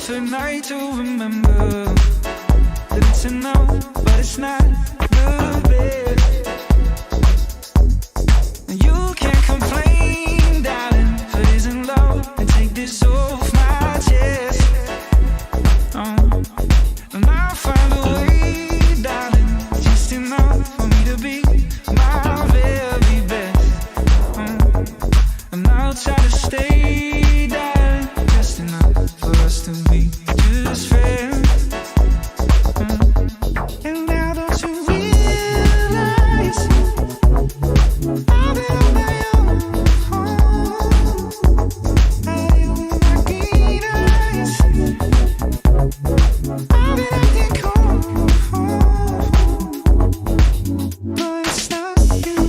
perfect night to remember that it's enough, but it's not the best. And you can't complain, darling, if it isn't love. And take this off my chest. And I'll find a way, darling, just enough for me to be my very best. And I'll try to stay, darling, just enough for us to be just friends. And now don't you realize I've been on my own. I deal with my green eyes. I've been acting cold, but it's not you.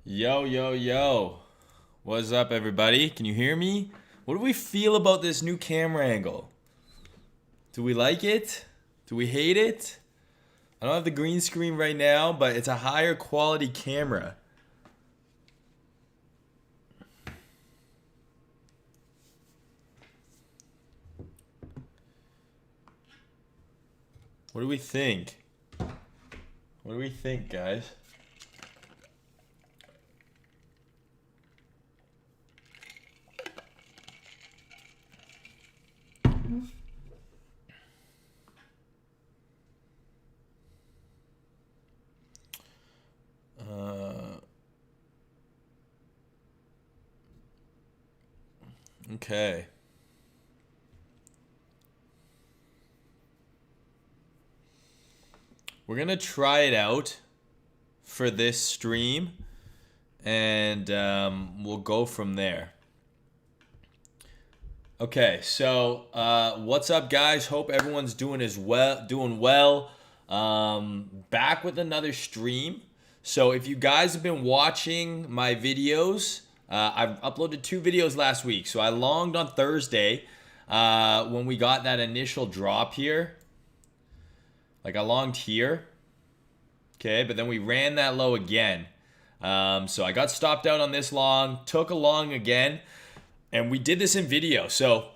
Yo, yo, yo. What's up, everybody? Can you hear me? What do we feel about this new camera angle? Do we like it? Do we hate it? I don't have the green screen right now, but it's a higher quality camera. What do we think? What do we think, guys? Okay. We're gonna try it out for this stream, and we'll go from there. Okay, so what's up, guys? Hope everyone's doing well. Back with another stream. So if you guys have been watching my videos, I've uploaded 2 videos last week. So I longed on Thursday when we got that initial drop here. Like I longed here. Okay, but then we ran that low again. So I got stopped out on this long, took a long again, and we did this in video. So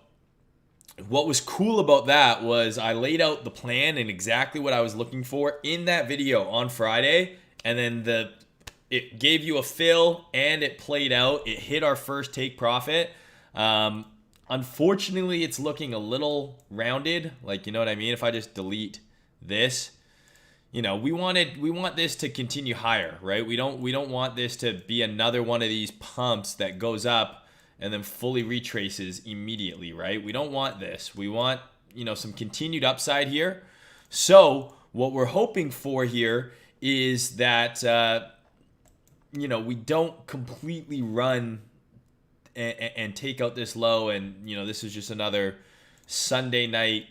what was cool about that was I laid out the plan and exactly what I was looking for in that video on Friday. And then it gave you a fill and it played out. It hit our first take profit. Unfortunately, it's looking a little rounded. Like, you know what I mean? If I just delete this, you know, we want this to continue higher, right? We don't want this to be another one of these pumps that goes up and then fully retraces immediately, right? We don't want this. We want, you know, some continued upside here. So what we're hoping for here is that, you know, we don't completely run and take out this low and, you know, this is just another Sunday night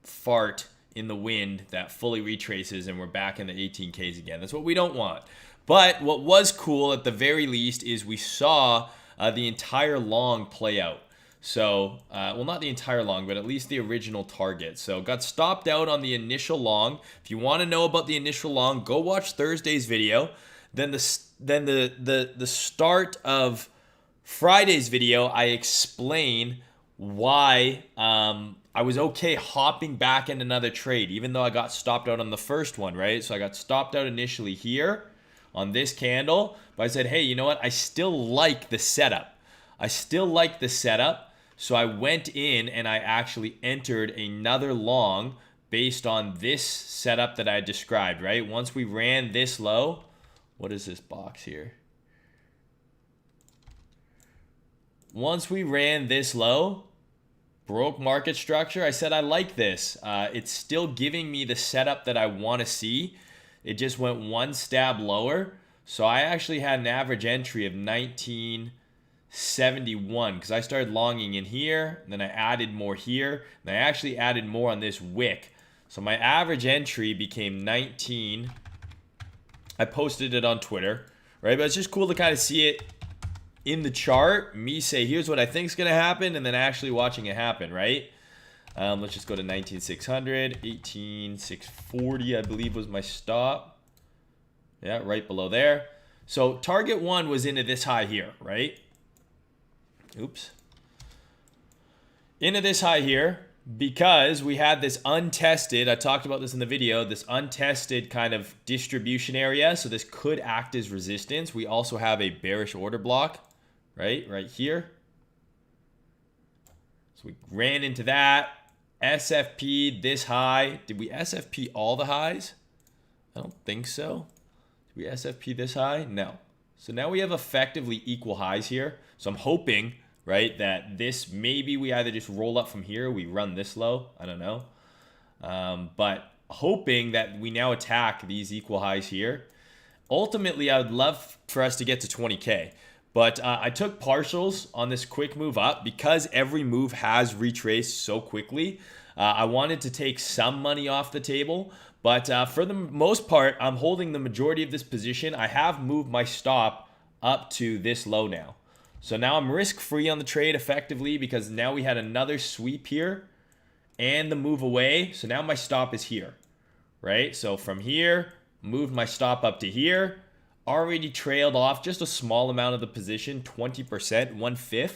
fart in the wind that fully retraces and we're back in the 18Ks again. That's what we don't want. But what was cool at the very least is we saw the entire long play out. So, well, not the entire long, but at least the original target. So got stopped out on the initial long. If you want to know about the initial long, go watch Thursday's video. Then the start of Friday's video, I explain why I was okay hopping back in another trade, even though I got stopped out on the first one, right? So I got stopped out initially here on this candle, but I said, hey, you know what? I still like the setup. So I went in and I actually entered another long based on this setup that I described, right? Once we ran this low, what is this box here? Once we ran this low, broke market structure, I said I like this. It's still giving me the setup that I want to see. It just went one stab lower. So I actually had an average entry of 1971 because I started longing in here, and then I added more here, and I actually added more on this wick. So my average entry became 19. I posted it on Twitter, right? But it's just cool to kind of see it in the chart, me say, here's what I think is going to happen, and then actually watching it happen, right? Let's just go to 19,600, 18,640, I believe was my stop. Yeah, right below there. So target one was into this high here, right? oops, into this high here because we had this untested, I talked about this in the video, this untested kind of distribution area. So this could act as resistance. We also have a bearish order block, right here. So we ran into that. SFP this high. Did we SFP all the highs? I don't think so. Did we SFP this high? No. So now we have effectively equal highs here. So I'm hoping, right, that this, maybe we either just roll up from here, we run this low, I don't know. But hoping that we now attack these equal highs here. Ultimately, I would love for us to get to 20K. But I took partials on this quick move up because every move has retraced so quickly. I wanted to take some money off the table. But for the most part, I'm holding the majority of this position. I have moved my stop up to this low now. So now I'm risk-free on the trade effectively because now we had another sweep here and the move away. So now my stop is here, right? So from here, moved my stop up to here. Already trailed off just a small amount of the position, 20%, 1/5.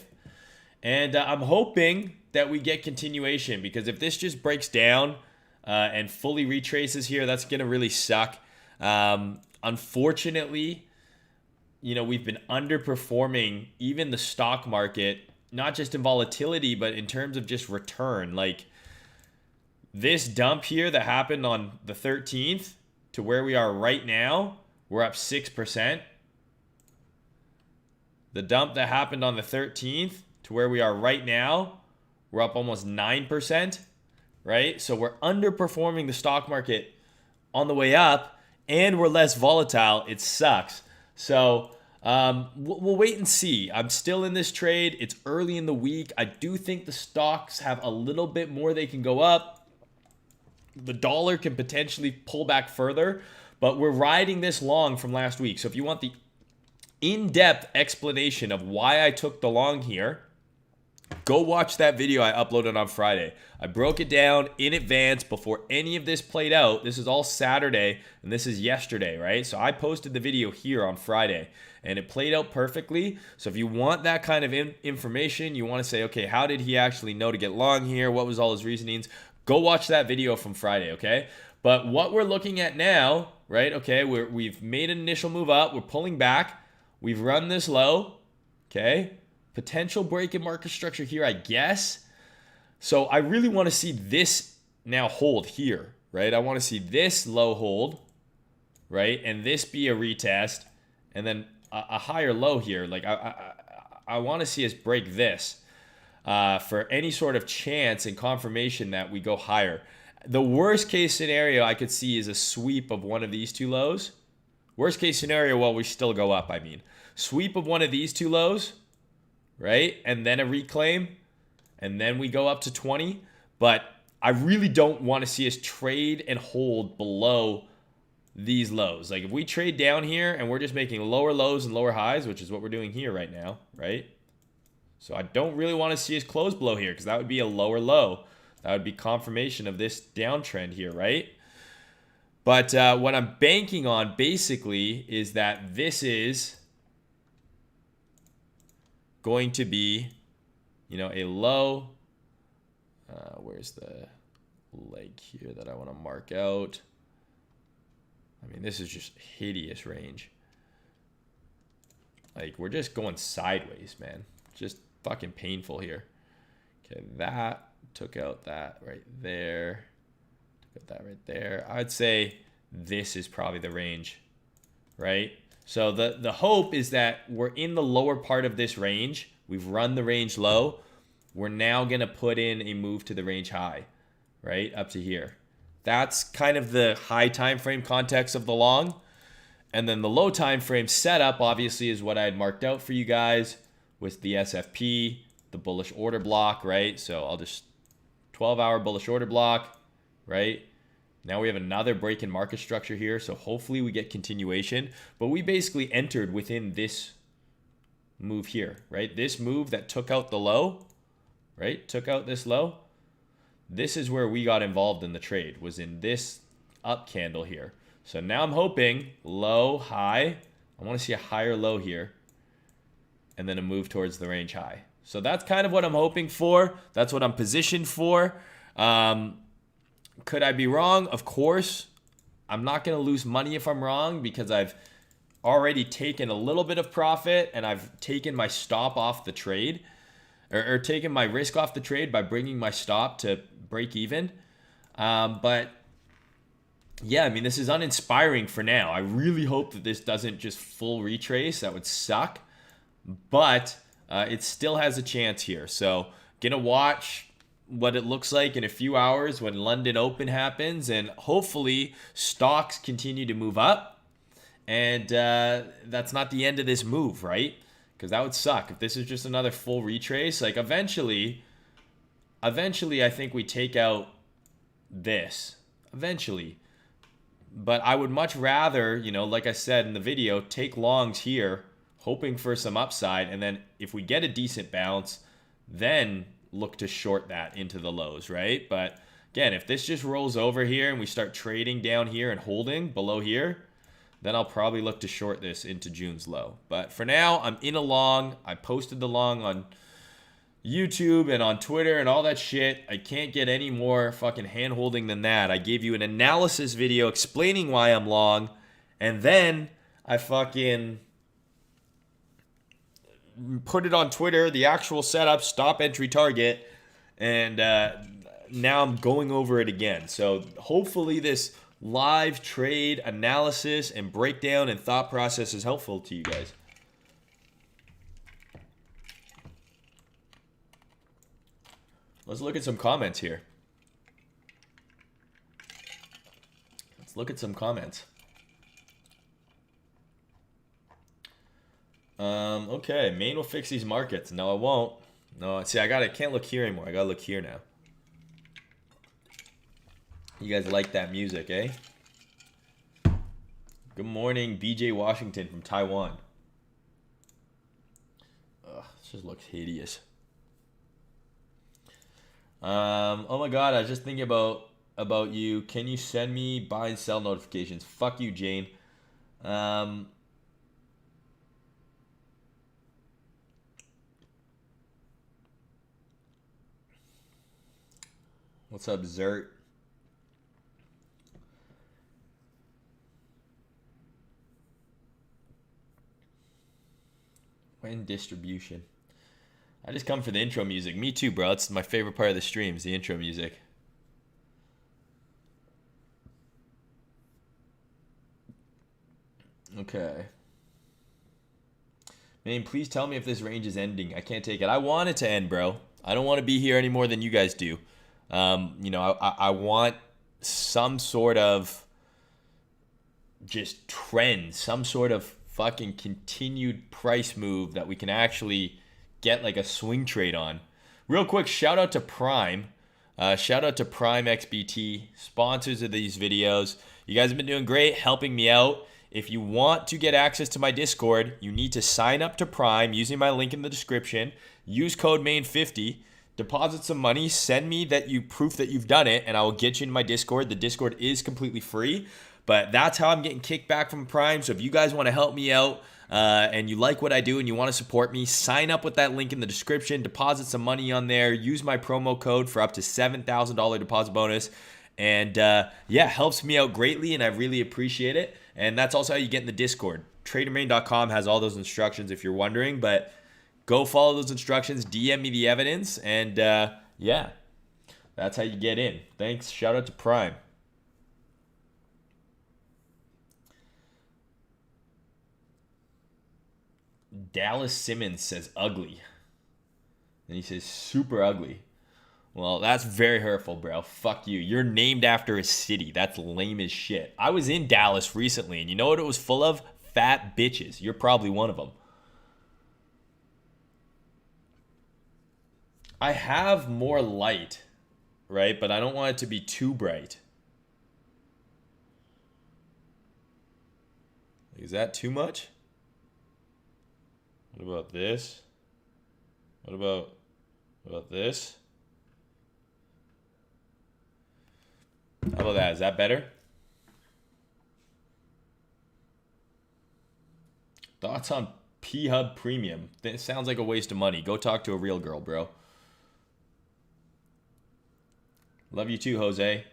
And I'm hoping that we get continuation because if this just breaks down and fully retraces here, that's going to really suck. Unfortunately, you know, we've been underperforming even the stock market, not just in volatility, but in terms of just return. Like this dump here that happened on the 13th to where we are right now, we're up 6%. The dump that happened on the 13th to where we are right now, we're up almost 9%, right? So we're underperforming the stock market on the way up and we're less volatile. It sucks. So we'll wait and see. I'm still in this trade. It's early in the week. I do think the stocks have a little bit more they can go up. The dollar can potentially pull back further. But we're riding this long from last week. So if you want the in-depth explanation of why I took the long here, go watch that video I uploaded on Friday. I broke it down in advance before any of this played out. This is all Saturday and this is yesterday, right? So I posted the video here on Friday and it played out perfectly. So if you want that kind of information, you want to say, okay, how did he actually know to get long here? What was all his reasonings? Go watch that video from Friday, okay? But what we're looking at now, right? Okay, we've made an initial move up. We're pulling back. We've run this low, okay? Potential break in market structure here, I guess. So I really want to see this now hold here, right? I want to see this low hold, right? And this be a retest and then a higher low here. Like I want to see us break this for any sort of chance and confirmation that we go higher. The worst case scenario I could see is a sweep of one of these two lows. Worst case scenario, well, we still go up, I mean. Sweep of one of these two lows, right? And then a reclaim. And then we go up to 20. But I really don't want to see us trade and hold below these lows. Like if we trade down here and we're just making lower lows and lower highs, which is what we're doing here right now, right? So I don't really want to see us close below here because that would be a lower low. That would be confirmation of this downtrend here, right? But what I'm banking on basically is that this is going to be, you know, a low. Where's the leg here that I want to mark out? I mean, this is just hideous range. Like, we're just going sideways, man. Just fucking painful here. Okay, that took out that right there. Took out that right there. I'd say this is probably the range, right? So the hope is that we're in the lower part of this range. We've run the range low. We're now going to put in a move to the range high, right? Up to here. That's kind of the high time frame context of the long. And then the low time frame setup obviously is what I had marked out for you guys with the SFP, the bullish order block, right? So I'll just 12-hour bullish order block, right? Now we have another break in market structure here. So hopefully we get continuation. But we basically entered within this move here, right? This move that took out the low, right? Took out this low. This is where we got involved in the trade, was in this up candle here. So now I'm hoping low, high. I want to see a higher low here. And then a move towards the range high. So that's kind of what I'm hoping for. That's what I'm positioned for. Could I be wrong? Of course. I'm not going to lose money if I'm wrong because I've already taken a little bit of profit and I've taken my stop off the trade or taken my risk off the trade by bringing my stop to break even. But yeah, I mean, this is uninspiring for now. I really hope that this doesn't just full retrace. That would suck. But it still has a chance here. So gonna watch what it looks like in a few hours when London Open happens, and hopefully stocks continue to move up. And that's not the end of this move, right? Because that would suck if this is just another full retrace. Like eventually I think we take out this eventually. But I would much rather, you know, like I said in the video, take longs here, hoping for some upside, and then if we get a decent bounce, then look to short that into the lows, right? But again, if this just rolls over here and we start trading down here and holding below here, then I'll probably look to short this into June's low. But for now, I'm in a long. I posted the long on YouTube and on Twitter and all that shit. I can't get any more fucking hand holding than that. I gave you an analysis video explaining why I'm long, and then I fucking put it on Twitter, the actual setup, stop entry target, and now I'm going over it again. So hopefully this live trade analysis and breakdown and thought process is helpful to you guys. Let's look at some comments here. Let's look at some comments. Okay, Mayne will fix these markets. No, I won't. No, see, I can't look here anymore. I gotta look here now. You guys like that music, eh? Good morning, BJ Washington from Taiwan. Ugh, this just looks hideous. Oh my god, I was just thinking about you. Can you send me buy and sell notifications? Fuck you, Jane. What's up, Zert? When distribution? I just come for the intro music. Me too, bro. It's my favorite part of the streams, the intro music. Okay. Man, please tell me if this range is ending. I can't take it. I want it to end, bro. I don't want to be here any more than you guys do. You know, I want some sort of just trend, some sort of fucking continued price move that we can actually get like a swing trade on. Real quick, shout out to Prime. Shout out to Prime XBT, sponsors of these videos. You guys have been doing great, helping me out. If you want to get access to my Discord, you need to sign up to Prime using my link in the description. Use code Mayne50. Deposit some money. Send me proof that you've done it, and I will get you in my Discord. The Discord is completely free, but that's how I'm getting kicked back from Prime. So if you guys want to help me out and you like what I do and you want to support me, sign up with that link in the description. Deposit some money on there. Use my promo code for up to $7,000 deposit bonus. And yeah, helps me out greatly, and I really appreciate it. And that's also how you get in the Discord. TraderMaine.com has all those instructions if you're wondering, but go follow those instructions, DM me the evidence, and yeah, that's how you get in. Thanks. Shout out to Prime. Dallas Simmons says ugly. And he says super ugly. Well, that's very hurtful, bro. Fuck you. You're named after a city. That's lame as shit. I was in Dallas recently, and you know what it was full of? Fat bitches. You're probably one of them. I have more light, right? But I don't want it to be too bright. Is that too much? What about this? What about this? How about that? Is that better? Thoughts on P-Hub Premium. That sounds like a waste of money. Go talk to a real girl, bro. Love you too, Jose.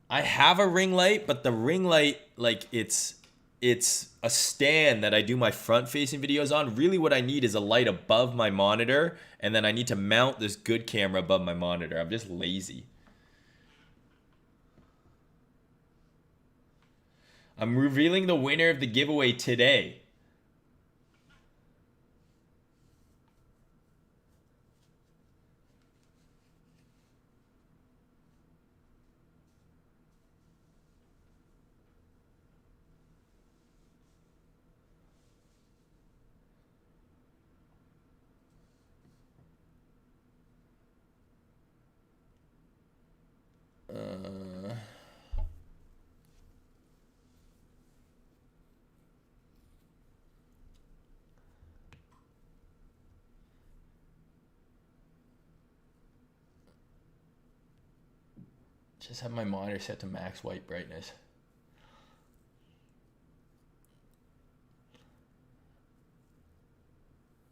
I have a ring light, but the ring light, like, it's a stand that I do my front-facing videos on. Really what I need is a light above my monitor, and then I need to mount this good camera above my monitor. I'm just lazy. I'm revealing the winner of the giveaway today. Just have my monitor set to max white brightness.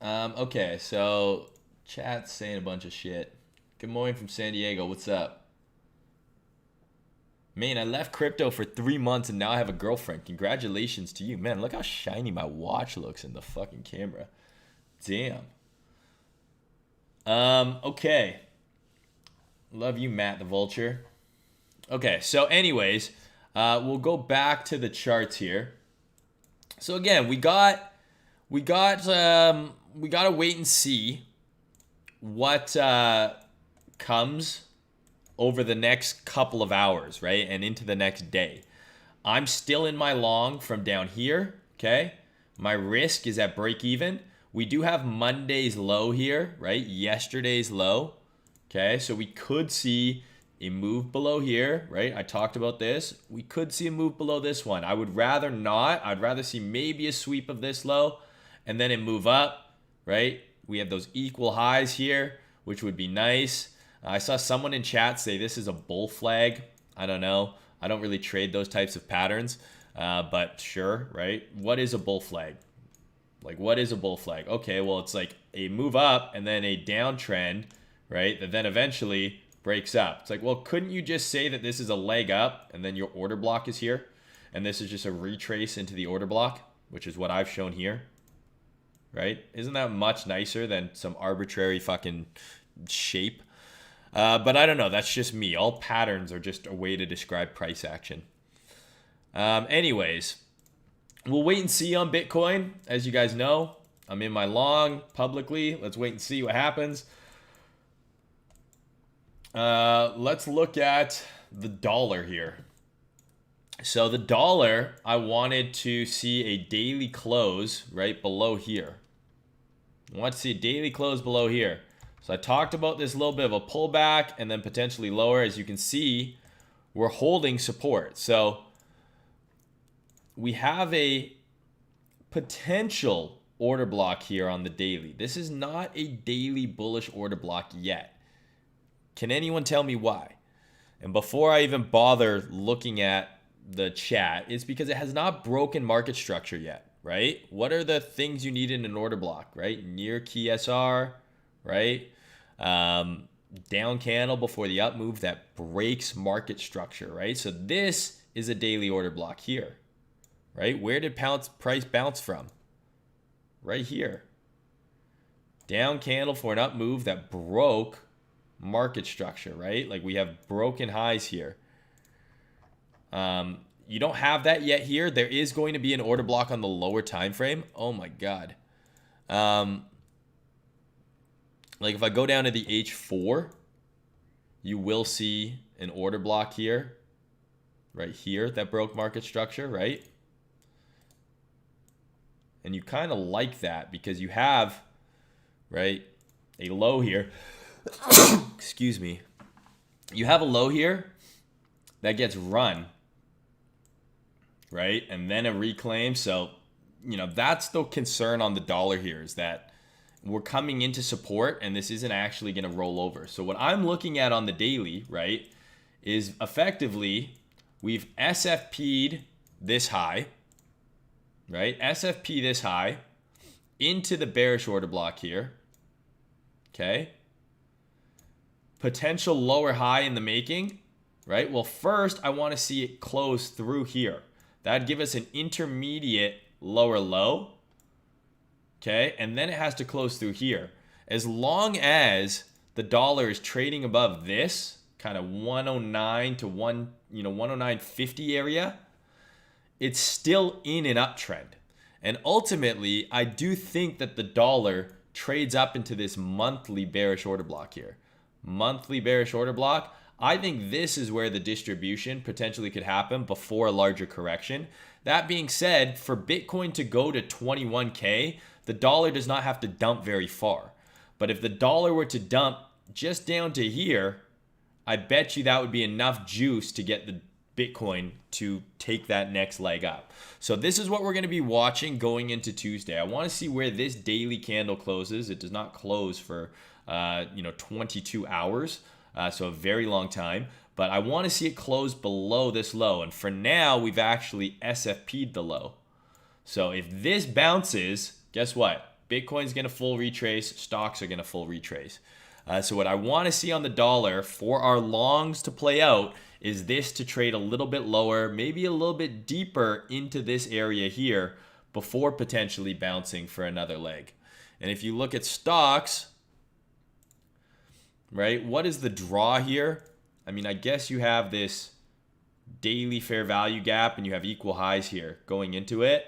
Okay, so chat's saying a bunch of shit. Good morning from San Diego. What's up? Mayne, I left crypto for 3 months and now I have a girlfriend. Congratulations to you. Man, look how shiny my watch looks in the fucking camera. Damn. Okay. Love you, Matt the Vulture. Okay, so anyways, we'll go back to the charts here. So again, we gotta wait and see what comes over the next couple of hours, right? And into the next day. I'm still in my long from down here, okay? My risk is at break even. We do have Monday's low here, right? Yesterday's low, okay? So we could see a move below here, right? I talked about this. We could see a move below this one. I would rather not. I'd rather see maybe a sweep of this low and then it move up, right? We have those equal highs here, which would be nice. I saw someone in chat say this is a bull flag. I don't know. I don't really trade those types of patterns, but sure, right? What is a bull flag? Like, what is a bull flag? Okay, well, it's like a move up and then a downtrend, right? That then eventually breaks up. It's like, well, couldn't you just say that this is a leg up and then your order block is here? And this is just a retrace into the order block, which is what I've shown here, right? Isn't that much nicer than some arbitrary fucking shape? But I don't know. That's just me. All patterns are just a way to describe price action. Anyways, we'll wait and see on Bitcoin. As you guys know, I'm in my long publicly. Let's wait and see what happens. Let's look at the dollar here. So the dollar, I wanted to see a daily close right below here. I want to see a daily close below here. So I talked about this little bit of a pullback and then potentially lower. As you can see, we're holding support. So we have a potential order block here on the daily. This is not a daily bullish order block yet. Can anyone tell me why? And before I even bother looking at the chat, it's because it has not broken market structure yet, right? What are the things you need in an order block, right? Near key SR, right? Down candle before the up move that breaks market structure, right? So this is a daily order block here, right? Where did price bounce from? Right here. Down candle for an up move that broke market structure, right? Like we have broken highs here. You don't have that yet here. There is going to be an order block on the lower time frame. Oh my god. Like if I go down to the H4, you will see an order block here, right here, that broke market structure, right? And you kind of like that because you have, right, a low here. Excuse me. You have a low here that gets run, right? And then a reclaim. So, you know, that's the concern on the dollar here is that we're coming into support and this isn't actually going to roll over. So what I'm looking at on the daily, right, is effectively we've SFP'd this high, right? SFP this high into the bearish order block here. Okay. Potential lower high in the making, right? Well, first I want to see it close through here. That'd give us an intermediate lower low. Okay. And then it has to close through here. As long as the dollar is trading above this kind of 109 to 109.50 area, it's still in an uptrend. And ultimately, I do think that the dollar trades up into this monthly bearish order block here. Monthly bearish order block. I think this is where the distribution potentially could happen before a larger correction. That being said, for Bitcoin to go to 21K, the dollar does not have to dump very far. But if the dollar were to dump just down to here, I bet you that would be enough juice to get the Bitcoin to take that next leg up. So this is what we're going to be watching going into Tuesday. I want to see where this daily candle closes. It does not close for 22 hours, so a very long time. But I want to see it close below this low. And for now, we've actually SFP'd the low. So if this bounces, guess what? Bitcoin's going to full retrace. Stocks are going to full retrace. So what I want to see on the dollar for our longs to play out is this to trade a little bit lower, maybe a little bit deeper into this area here before potentially bouncing for another leg. And if you look at stocks, right, what is the draw here? I mean, I guess you have this daily fair value gap and you have equal highs here going into it,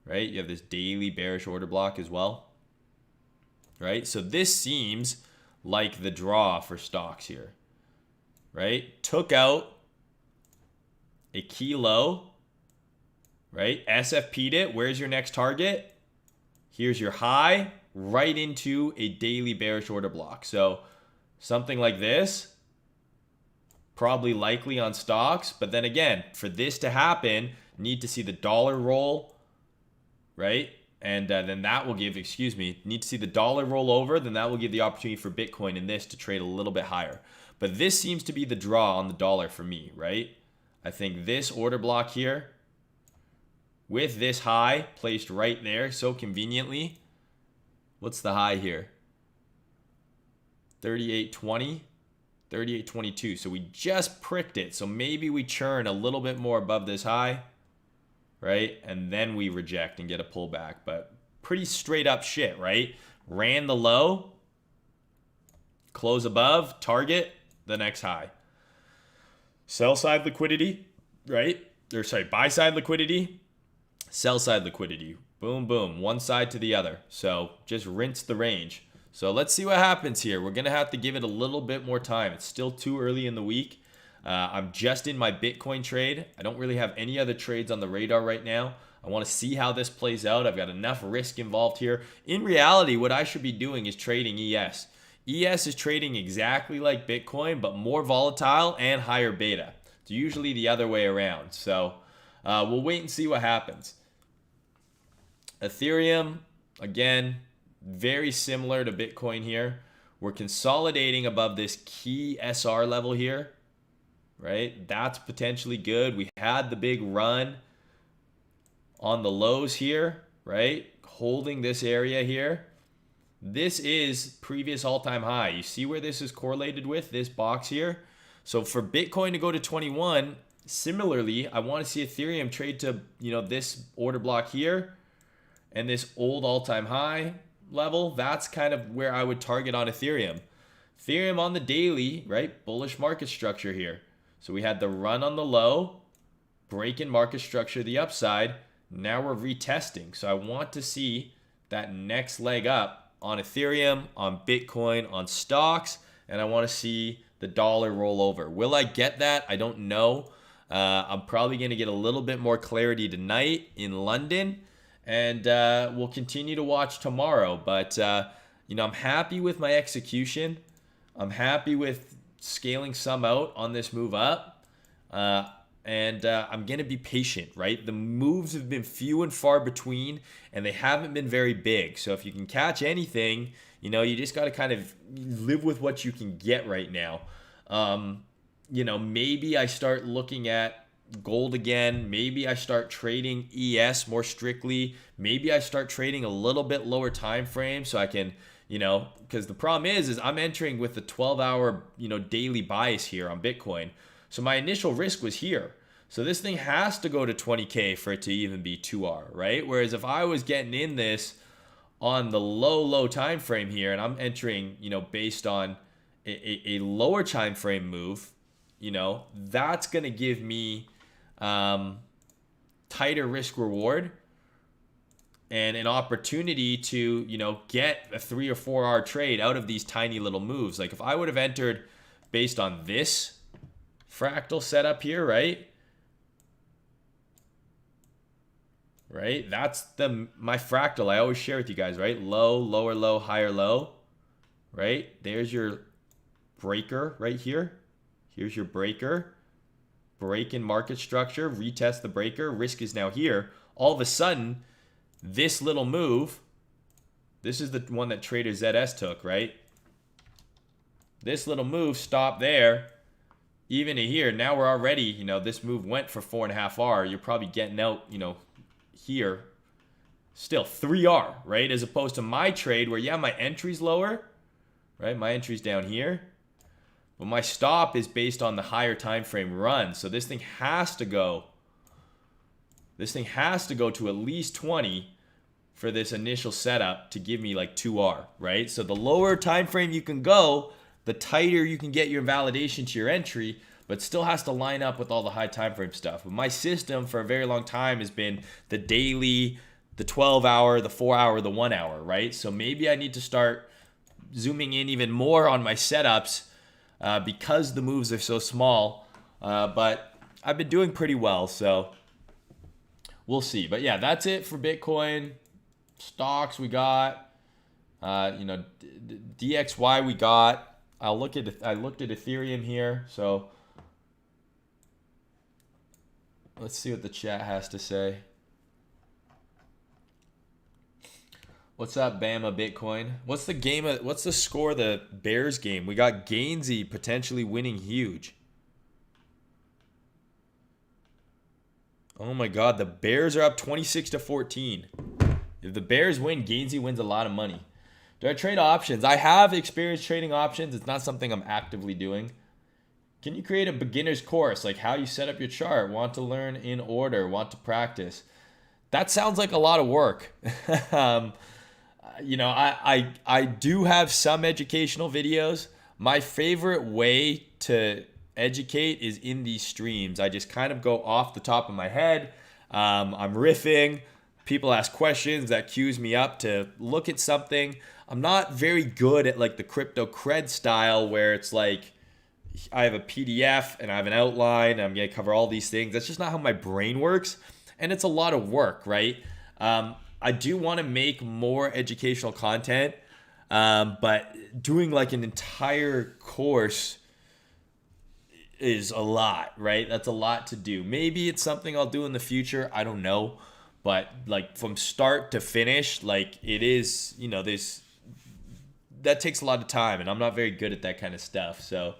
right? You have this daily bearish order block as well, right? So this seems like the draw for stocks here, right? Took out a key low, right? SFP'd it. Where's your next target? Here's your high, right into a daily bearish order block. So something like this, probably likely on stocks. But then again, for this to happen, need to see the dollar roll, right? And then that will give, need to see the dollar roll over, then that will give the opportunity for Bitcoin in this to trade a little bit higher. But this seems to be the draw on the dollar for me, right? I think this order block here with this high placed right there so conveniently. What's the high here? 38.20, 38.22. So we just pricked it. So maybe we churn a little bit more above this high, right? And then we reject and get a pullback. But pretty straight up shit, right? Ran the low, close above, target the next high. Sell side liquidity, right? Or sorry, buy side liquidity, sell side liquidity. Boom, boom, one side to the other. So just rinse the range. So let's see what happens here. We're going to have to give it a little bit more time. It's still too early in the week. I'm just in my Bitcoin trade. I don't really have any other trades on the radar right now. I want to see how this plays out. I've got enough risk involved here. In reality, what I should be doing is trading ES. ES is trading exactly like Bitcoin, but more volatile and higher beta. It's usually the other way around. So we'll wait and see what happens. Ethereum, again, very similar to Bitcoin here. We're consolidating above this key SR level here, right? That's potentially good. We had the big run on the lows here, right? Holding this area here. This is previous all-time high. You see where this is correlated with, this box here? So for Bitcoin to go to 21, similarly, I want to see Ethereum trade to, this order block here and this old all-time high level. That's kind of where I would target on Ethereum. Ethereum on the daily, right? Bullish market structure here. So we had the run on the low, break in market structure, the upside. Now we're retesting. So I want to see that next leg up on Ethereum, on Bitcoin, on stocks, and I want to see the dollar roll over. Will I get that? I don't know. I'm probably going to get a little bit more clarity tonight in London, and we'll continue to watch tomorrow. But, I'm happy with my execution. I'm happy with scaling some out on this move up. And I'm going to be patient, right? The moves have been few and far between, and they haven't been very big. So if you can catch anything, you just got to kind of live with what you can get right now. Maybe I start looking at gold again. Maybe I start trading ES more strictly. Maybe I start trading a little bit lower time frame so I can, you know, because the problem is I'm entering with the 12-hour, you know, daily bias here on Bitcoin. So my initial risk was here. So this thing has to go to 20K for it to even be 2R, right? Whereas if I was getting in this on the low time frame here, and I'm entering, you know, based on a lower time frame move, you know, that's going to give me tighter risk reward and an opportunity to, you know, get a 3 or 4 hour trade out of these tiny little moves. Like if I would have entered based on this fractal setup here, right? Right? That's my fractal I always share with you guys, right? Low, lower low, higher low, right? There's your breaker right here. Here's your breaker. Break in market structure, retest the breaker, risk is now here. All of a sudden, this little move, this is the one that Trader ZS took, right? This little move stopped there, even to here. Now we're already, you know, this move went for 4.5R. You're probably getting out, you know, here. Still 3R, right? As opposed to my trade where, yeah, my entry's lower, right? My entry's down here. But my stop is based on the higher time frame run. So this thing has to go. This thing has to go to at least 20 for this initial setup to give me like 2R, right? So the lower time frame you can go, the tighter you can get your validation to your entry, but still has to line up with all the high time frame stuff. But my system for a very long time has been the daily, the 12-hour, the 4-hour, the 1-hour, right? So maybe I need to start zooming in even more on my setups because the moves are so small. But I've been doing pretty well, so we'll see. But yeah, that's it for Bitcoin. Stocks we got. You know, DXY we got. I looked at Ethereum here, so let's see what the chat has to say. What's up, Bama Bitcoin? What's the score of the Bears game? We got Gainsey potentially winning huge. Oh my God, the Bears are up 26-14. If the Bears win, Gainsey wins a lot of money. Do I trade options? I have experience trading options. It's not something I'm actively doing. Can you create a beginner's course, like how you set up your chart? Want to learn in order, want to practice? That sounds like a lot of work. You know, I do have some educational videos. My favorite way to educate is in these streams. I just kind of go off the top of my head. I'm riffing. People ask questions that cues me up to look at something. I'm not very good at like the crypto cred style where it's like I have a PDF and I have an outline. I'm going to cover all these things. That's just not how my brain works. And it's a lot of work, right? I do want to make more educational content, but doing like an entire course is a lot, right? That's a lot to do. Maybe it's something I'll do in the future. I don't know. But like from start to finish, like it is, you know, that takes a lot of time, and I'm not very good at that kind of stuff. So,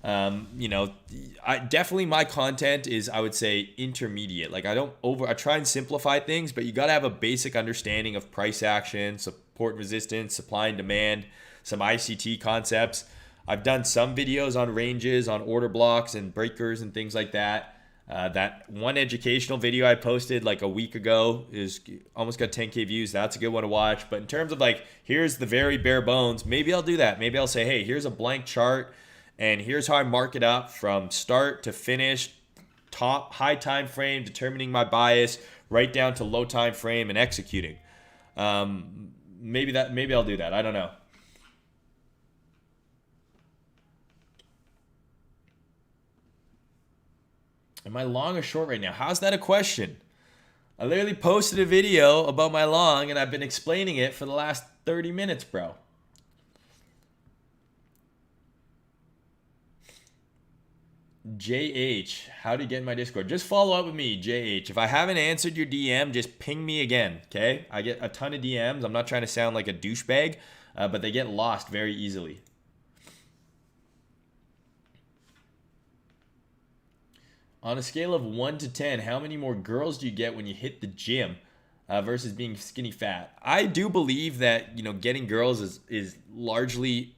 you know, my content is, I would say, intermediate. Like I try and simplify things, but you got to have a basic understanding of price action, support and resistance, supply and demand, some ICT concepts. I've done some videos on ranges, on order blocks and breakers and things like that. That one educational video I posted like a week ago is almost got 10K views. That's a good one to watch. But in terms of like, here's the very bare bones, maybe I'll do that. Maybe I'll say, hey, here's a blank chart and here's how I mark it up from start to finish, top, high time frame, determining my bias, right down to low time frame and executing. Maybe I'll do that. I don't know. Am I long or short right now? How's that a question? I literally posted a video about my long and I've been explaining it for the last 30 minutes, bro. JH, how to get in my Discord? Just follow up with me, JH. If I haven't answered your DM, just ping me again, okay? I get a ton of DMs. I'm not trying to sound like a douchebag, but they get lost very easily. On a scale of 1 to 10, how many more girls do you get when you hit the gym versus being skinny fat? I do believe that, getting girls is largely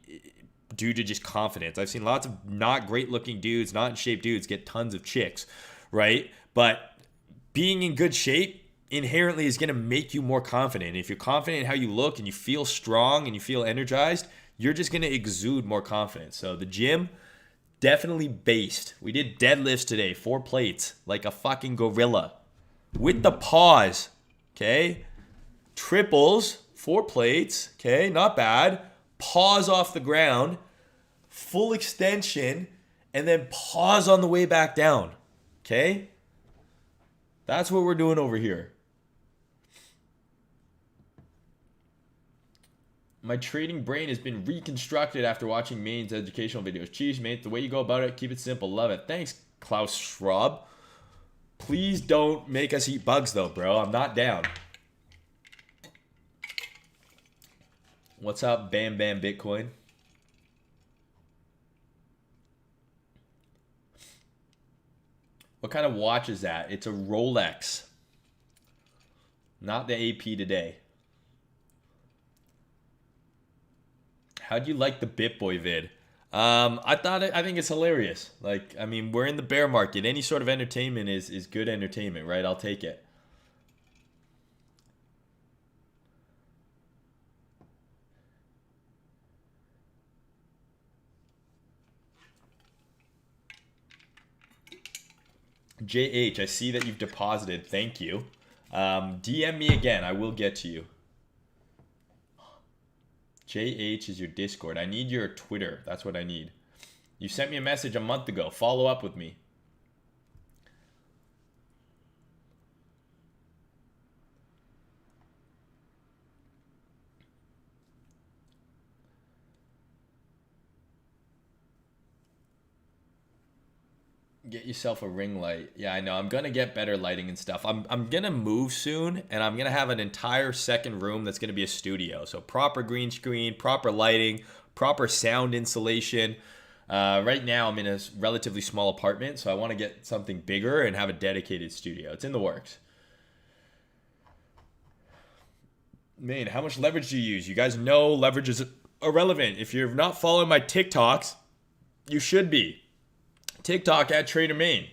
due to just confidence. I've seen lots of not great looking dudes, not in shape dudes get tons of chicks, right? But being in good shape inherently is going to make you more confident. If you're confident in how you look and you feel strong and you feel energized, you're just going to exude more confidence. So the gym, definitely based. We did deadlifts today, 4 plates, like a fucking gorilla. With the pause, okay? Triples, 4 plates, okay? Not bad. Pause off the ground, full extension, and then pause on the way back down, okay? That's what we're doing over here. My trading brain has been reconstructed after watching Mayne's educational videos. Cheers, mate. The way you go about it, keep it simple. Love it. Thanks, Klaus Schwab. Please don't make us eat bugs, though, bro. I'm not down. What's up, Bam Bam Bitcoin? What kind of watch is that? It's a Rolex. Not the AP today. How do you like the BitBoy vid? I think it's hilarious. We're in the bear market. Any sort of entertainment is good entertainment, right? I'll take it. JH, I see that you've deposited. Thank you. DM me again. I will get to you. JH is your Discord. I need your Twitter. That's what I need. You sent me a message a month ago. Follow up with me. Get yourself a ring light. Yeah, I know. I'm going to get better lighting and stuff. I'm going to move soon, and I'm going to have an entire second room that's going to be a studio. So proper green screen, proper lighting, proper sound insulation. Right now, I'm in a relatively small apartment, so I want to get something bigger and have a dedicated studio. It's in the works. Mayne, how much leverage do you use? You guys know leverage is irrelevant. If you're not following my TikToks, you should be. TikTok at Trader Mayne.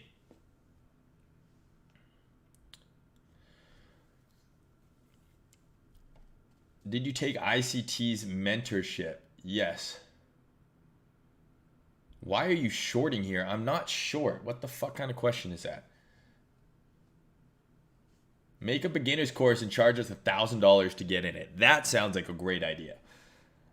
Did you take ICT's mentorship? Yes. Why are you shorting here? I'm not short. What the fuck kind of question is that? Make a beginner's course and charge us $1,000 to get in it. That sounds like a great idea.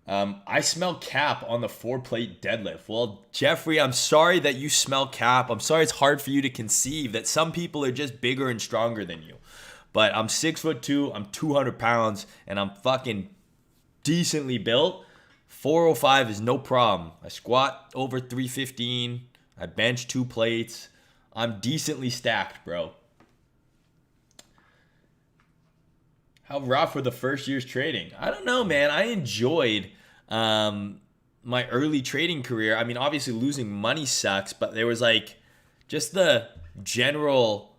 I smell cap on the 4-plate deadlift. Well, Jeffrey, I'm sorry that you smell cap. I'm sorry it's hard for you to conceive that some people are just bigger and stronger than you. But I'm 6'2", I'm 200 pounds, and I'm fucking decently built. 405 is no problem. I squat over 315. I bench 2 plates. I'm decently stacked, bro. How rough were the first year's trading? I don't know, man. I enjoyed my early trading career. I mean, obviously losing money sucks, but there was just the general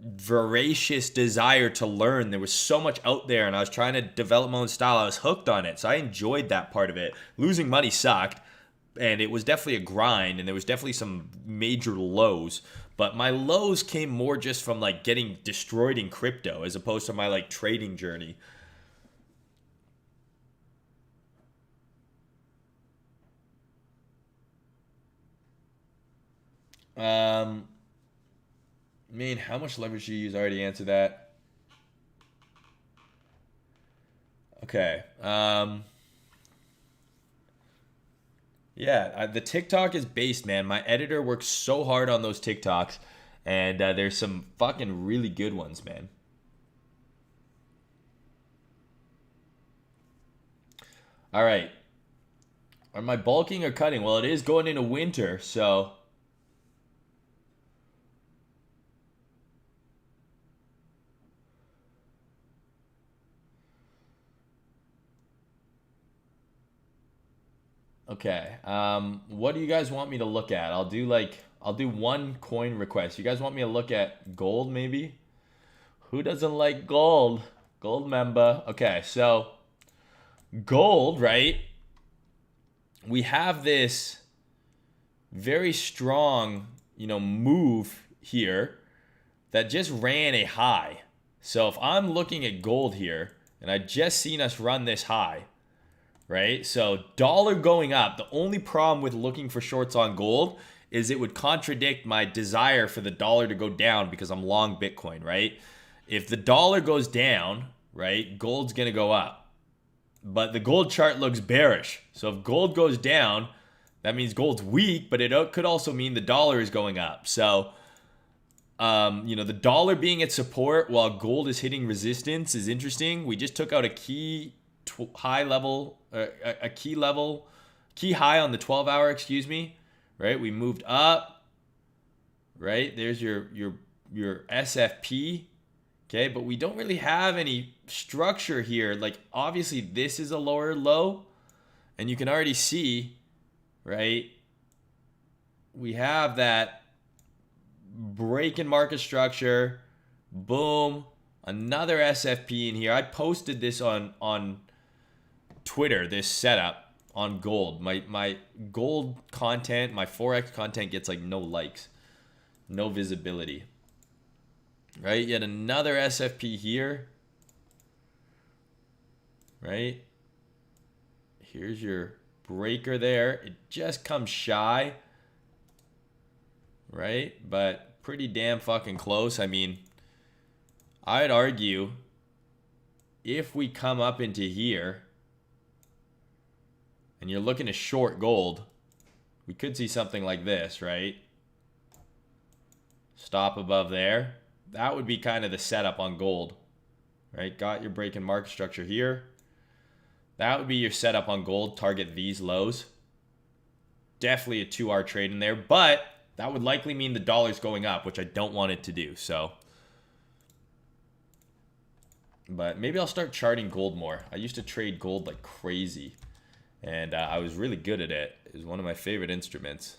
voracious desire to learn. There was so much out there, and I was trying to develop my own style. I was hooked on it, so I enjoyed that part of it. Losing money sucked, and it was definitely a grind, and there was definitely some major lows. But my lows came more just from getting destroyed in crypto as opposed to my trading journey. Mayne, how much leverage do you use? I already answered that. Okay. Yeah, the TikTok is based, man. My editor works so hard on those TikToks, and there's some fucking really good ones, man. All right. Am I bulking or cutting? Well, it is going into winter, so... Okay. What do you guys want me to look at? I'll do I'll do one coin request. You guys want me to look at gold maybe? Who doesn't like gold? Gold member. Okay, so gold, right? We have this very strong, move here that just ran a high. So if I'm looking at gold here, and I just seen us run this high, right? So dollar going up. The only problem with looking for shorts on gold is it would contradict my desire for the dollar to go down because I'm long Bitcoin, right? If the dollar goes down, right, gold's going to go up. But the gold chart looks bearish. So if gold goes down, that means gold's weak, but it could also mean the dollar is going up. So, the dollar being at support while gold is hitting resistance is interesting. We just took out a key high on the 12-hour, right? We moved up, right? There's your SFP, okay? But we don't really have any structure here. Like, obviously, this is a lower low, and you can already see, right? We have that break in market structure. Boom. Another SFP in here. I posted this on Twitter, this setup on gold. My gold content, my Forex content gets like no likes, no visibility. Right? Yet another SFP here. Right? Here's your breaker there. It just comes shy. Right? But pretty damn fucking close. I mean, I'd argue if we come up into here and you're looking to short gold, we could see something like this, right? Stop above there. That would be kind of the setup on gold, right? Got your break in market structure here. That would be your setup on gold. Target these lows. Definitely a 2-hour trade in there, but that would likely mean the dollar's going up, which I don't want it to do. So, but maybe I'll start charting gold more. I used to trade gold like crazy, and I was really good at it. It was one of my favorite instruments.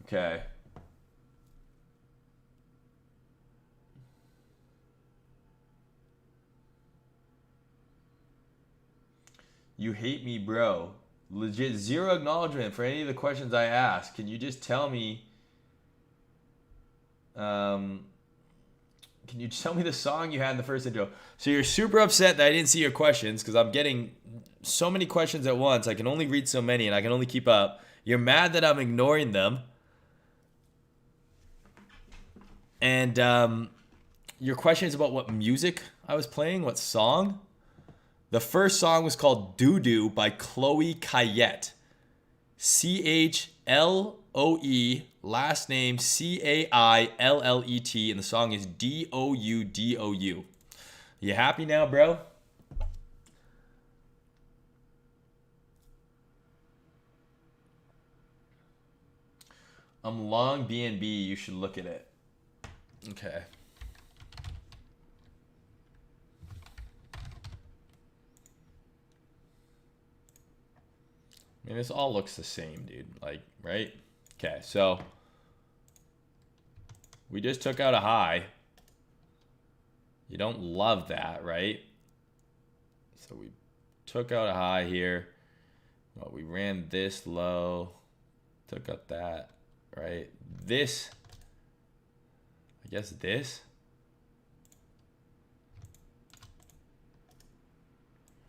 Okay. You hate me, bro. Legit zero acknowledgement for any of the questions I asked. Can you just tell me? Can you tell me the song you had in the first intro? So you're super upset that I didn't see your questions because I'm getting so many questions at once. I can only read so many and I can only keep up. You're mad that I'm ignoring them. And your question is about what music I was playing, what song? The first song was called Doo Doo by Chloe Kayette. Chloe, last name Caillet, and the song is Doudou. You happy now, bro? I'm long BNB. You should look at it. Okay. I mean, this all looks the same, dude. Like, right? Okay, so we just took out a high. You don't love that, right? So we took out a high here. Well, we ran this low. Took out that, right? This, I guess this.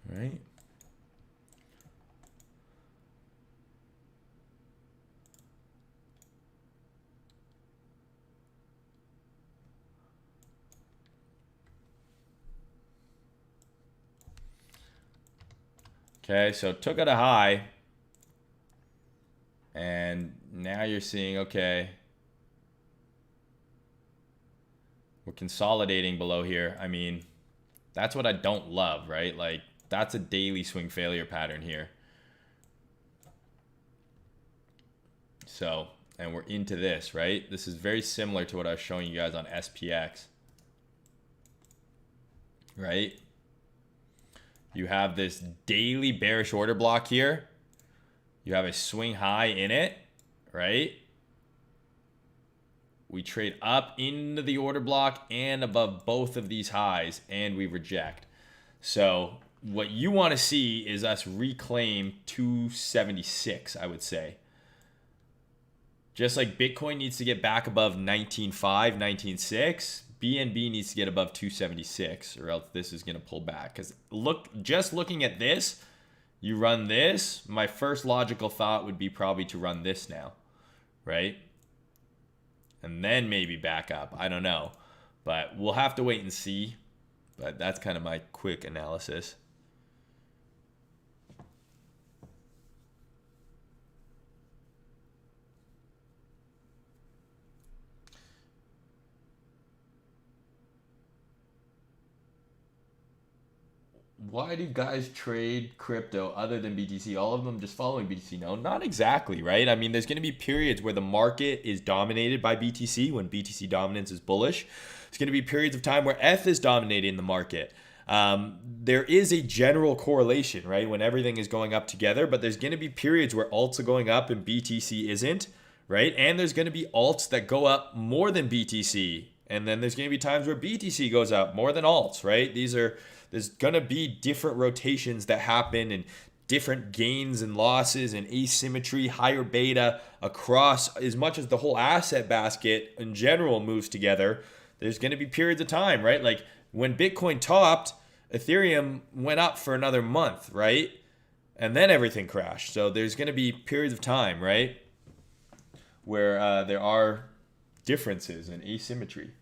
Right? Okay, so took out a high, and now you're seeing, okay, we're consolidating below here. I mean, that's what I don't love, right? Like, that's a daily swing failure pattern here. So, and we're into this, right? This is very similar to what I was showing you guys on SPX, right? You have this daily bearish order block here. You have a swing high in it, right? We trade up into the order block and above both of these highs, and we reject. So what you want to see is us reclaim 276, I would say. Just like Bitcoin needs to get back above 19.5, 19.6, BNB needs to get above 276, or else this is going to pull back. Because just looking at this, you run this, my first logical thought would be probably to run this now, right? And then maybe back up. I don't know. But we'll have to wait and see. But that's kind of my quick analysis. Why do guys trade crypto other than BTC? All of them just following BTC? No, not exactly, right? I mean, there's going to be periods where the market is dominated by BTC, when BTC dominance is bullish. There's going to be periods of time where ETH is dominating the market. There is a general correlation, right, when everything is going up together, but there's going to be periods where alts are going up and BTC isn't, right? And there's going to be alts that go up more than BTC. And then there's going to be times where BTC goes up more than alts, right? There's going to be different rotations that happen and different gains and losses and asymmetry, higher beta across as much as the whole asset basket in general moves together. There's going to be periods of time, right? Like when Bitcoin topped, Ethereum went up for another month, right? And then everything crashed. So there's going to be periods of time, right, where there are differences and asymmetry.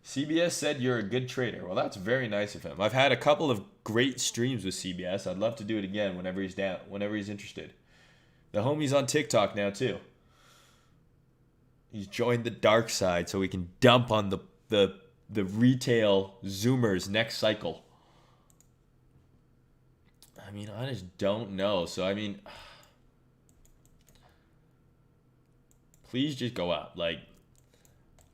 CBS said you're a good trader. Well, that's very nice of him. I've had a couple of great streams with CBS. I'd love to do it again whenever he's down, whenever he's interested. The homie's on TikTok now too. He's joined the dark side so we can dump on the retail Zoomers next cycle. I mean, I just don't know. So, I mean, please just go up. Like,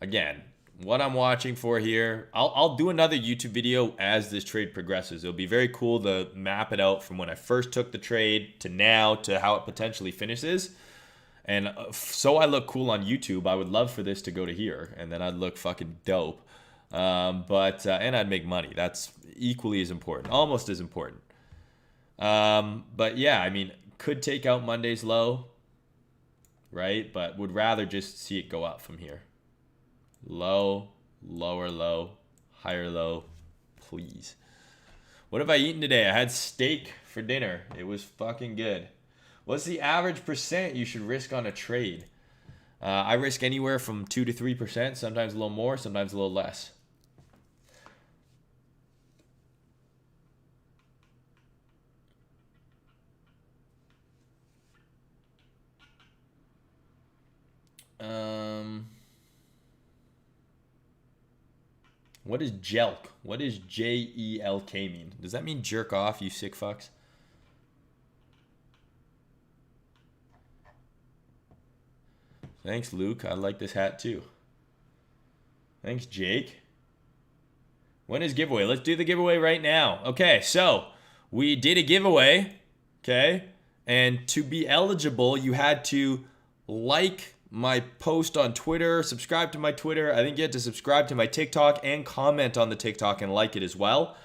again, what I'm watching for here, I'll do another YouTube video as this trade progresses. It'll be very cool to map it out from when I first took the trade to now to how it potentially finishes. And so I look cool on YouTube, I would love for this to go to here, and then I'd look fucking dope. And I'd make money. That's equally as important, almost as important. But yeah, I mean, could take out Monday's low, right? But would rather just see it go up from here. Low, lower low, higher low, please. What have I eaten today? I had steak for dinner. It was fucking good. What's the average percent you should risk on a trade? I risk anywhere from 2 to 3%, sometimes a little more, sometimes a little less. What is jelk? What does JELK mean? Does that mean jerk off, you sick fucks? Thanks, Luke. I like this hat too. Thanks, Jake. When is giveaway? Let's do the giveaway right now. Okay, so we did a giveaway, okay? And to be eligible, you had to like my post on Twitter, subscribe to my Twitter. I think you had to subscribe to my TikTok and comment on the TikTok and like it as well.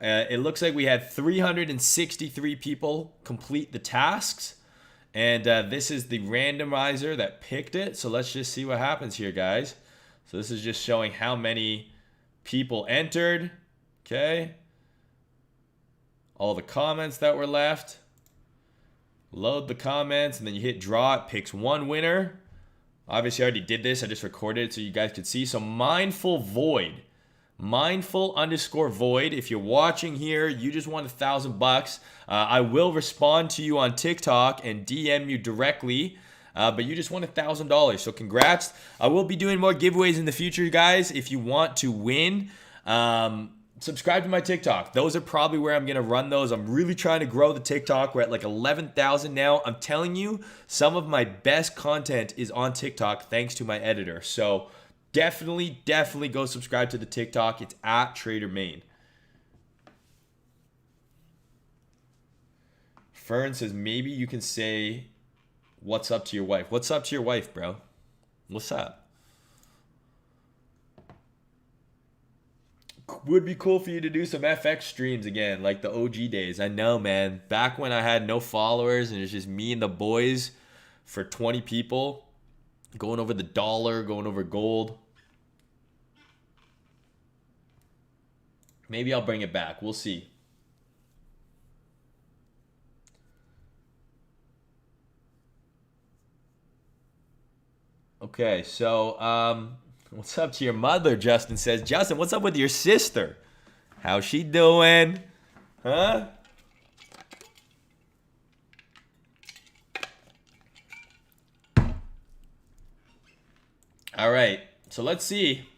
It looks like we had 363 people complete the tasks. And this is the randomizer that picked it. So let's just see what happens here, guys. So this is just showing how many people entered. Okay. All the comments that were left. Load the comments, and then you hit draw. It picks one winner. Obviously, I already did this. I just recorded it so you guys could see. So Mindful Void. Mindful_void. If you're watching here, you just won $1,000. I will respond to you on TikTok and DM you directly. But you just won $1,000. So congrats. I will be doing more giveaways in the future, guys. If you want to win, subscribe to my TikTok. Those are probably where I'm going to run those. I'm really trying to grow the TikTok. We're at like 11,000 now. I'm telling you, some of my best content is on TikTok thanks to my editor. So definitely go subscribe to the TikTok. It's at Trader Mayne. Fern says, maybe you can say what's up to your wife. What's up to your wife, bro? What's up? Would be cool for you to do some FX streams again, like the OG days. I know, man. Back when I had no followers and it's just me and the boys for 20 people, going over the dollar, going over gold. Maybe I'll bring it back. We'll see. Okay, so what's up to your mother? Justin says. Justin, what's up with your sister? How's she doing? Huh? All right, so let's see.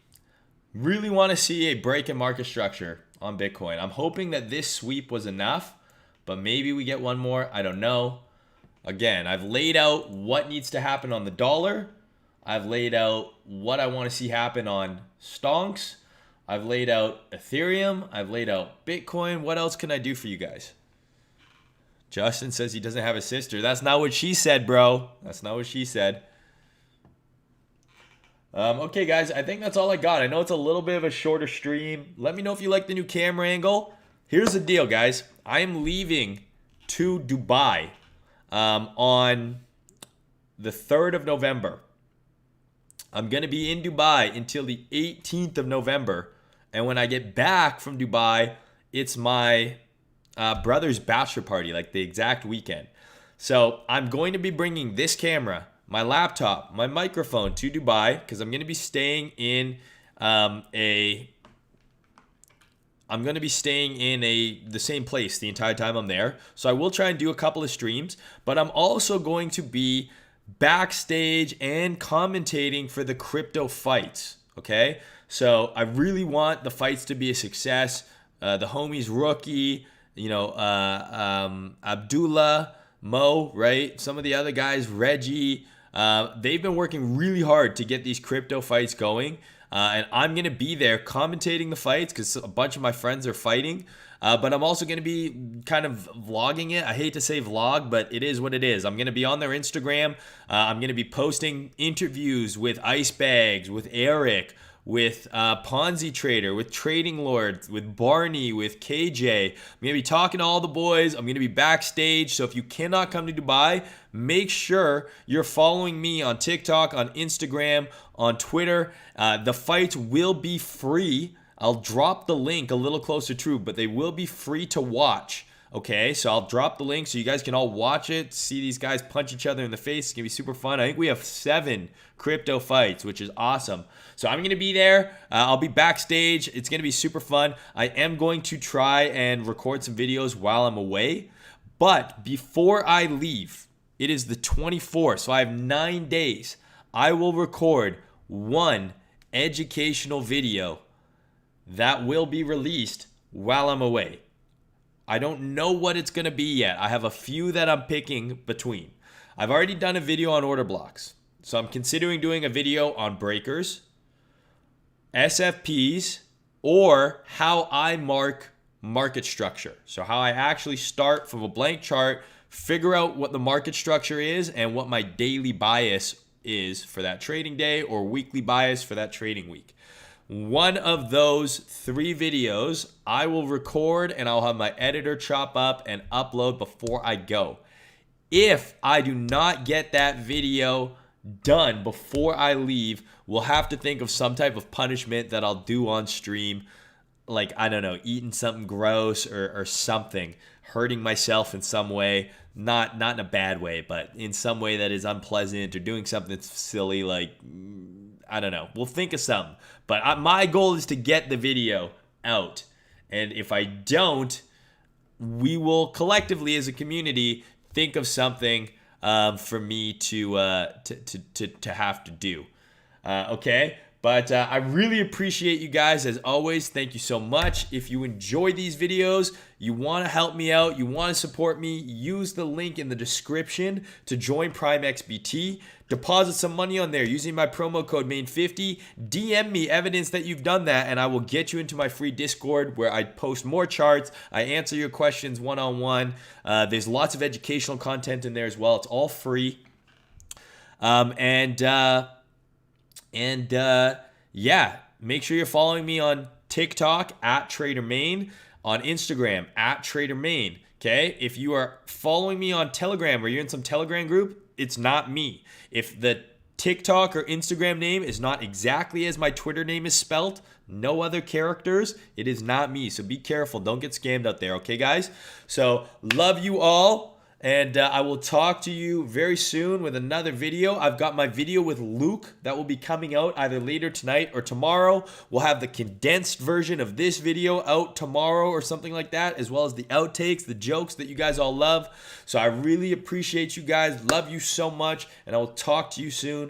Really want to see a break in market structure on Bitcoin. I'm hoping that this sweep was enough, but maybe we get one more. I don't know. Again, I've laid out what needs to happen on the dollar. I've laid out what I want to see happen on stonks. I've laid out Ethereum. I've laid out Bitcoin. What else can I do for you guys? Justin says he doesn't have a sister. That's not what she said, bro. That's not what she said. Okay, guys, I think that's all I got. I know it's a little bit of a shorter stream. Let me know if you like the new camera angle. Here's the deal, guys. I am leaving to Dubai on the 3rd of November. I'm going to be in Dubai until the 18th of November. And when I get back from Dubai, it's my brother's bachelor party, like the exact weekend. So I'm going to be bringing this camera, my laptop, my microphone to Dubai because I'm going to be staying in the same place the entire time I'm there. So I will try and do a couple of streams, but I'm also going to be backstage and commentating for the crypto fights. Okay, so I really want the fights to be a success. The homies Rookie, Abdullah, Mo, right? Some of the other guys, Reggie. They've been working really hard to get these crypto fights going. And I'm going to be there commentating the fights because a bunch of my friends are fighting. But I'm also going to be kind of vlogging it. I hate to say vlog, but it is what it is. I'm going to be on their Instagram. I'm going to be posting interviews with Ice Bags, with Eric, with Ponzi Trader, with Trading Lord, with Barney, with KJ. I'm going to be talking to all the boys. I'm going to be backstage. So if you cannot come to Dubai, make sure you're following me on TikTok, on Instagram, on Twitter. The fights will be free. I'll drop the link a little closer to, but they will be free to watch. Okay, so I'll drop the link so you guys can all watch it, see these guys punch each other in the face. It's going to be super fun. I think we have 7 crypto fights, which is awesome. So I'm going to be there. I'll be backstage. It's going to be super fun. I am going to try and record some videos while I'm away. But before I leave, it is the 24th, so I have 9 days. I will record one educational video that will be released while I'm away. I don't know what it's going to be yet. I have a few that I'm picking between. I've already done a video on order blocks. So I'm considering doing a video on breakers, SFPs, or how I mark market structure. So how I actually start from a blank chart, figure out what the market structure is and what my daily bias is for that trading day or weekly bias for that trading week. One of those 3 videos I will record and I'll have my editor chop up and upload before I go. If I do not get that video done before I leave, we'll have to think of some type of punishment that I'll do on stream. Like, I don't know, eating something gross or something, hurting myself in some way. Not in a bad way, but in some way that is unpleasant, or doing something that's silly, like, I don't know. We'll think of something. But my goal is to get the video out. And if I don't, we will collectively as a community think of something for me to have to do. Okay? But I really appreciate you guys as always. Thank you so much. If you enjoy these videos, you want to help me out, you want to support me, use the link in the description to join Prime XBT. Deposit some money on there using my promo code Mayne50. DM me evidence that you've done that, and I will get you into my free Discord where I post more charts. I answer your questions one-on-one. There's lots of educational content in there as well. It's all free. Yeah, make sure you're following me on TikTok at Trader Mayne, on Instagram at Trader Mayne. Okay, if you are following me on Telegram or you're in some Telegram group, it's not me. If the TikTok or Instagram name is not exactly as my Twitter name is spelt, no other characters, it is not me. So be careful. Don't get scammed out there. Okay, guys? So love you all. And I will talk to you very soon with another video. I've got my video with Luke that will be coming out either later tonight or tomorrow. We'll have the condensed version of this video out tomorrow or something like that, as well as the outtakes, the jokes that you guys all love. So I really appreciate you guys. Love you so much. And I will talk to you soon.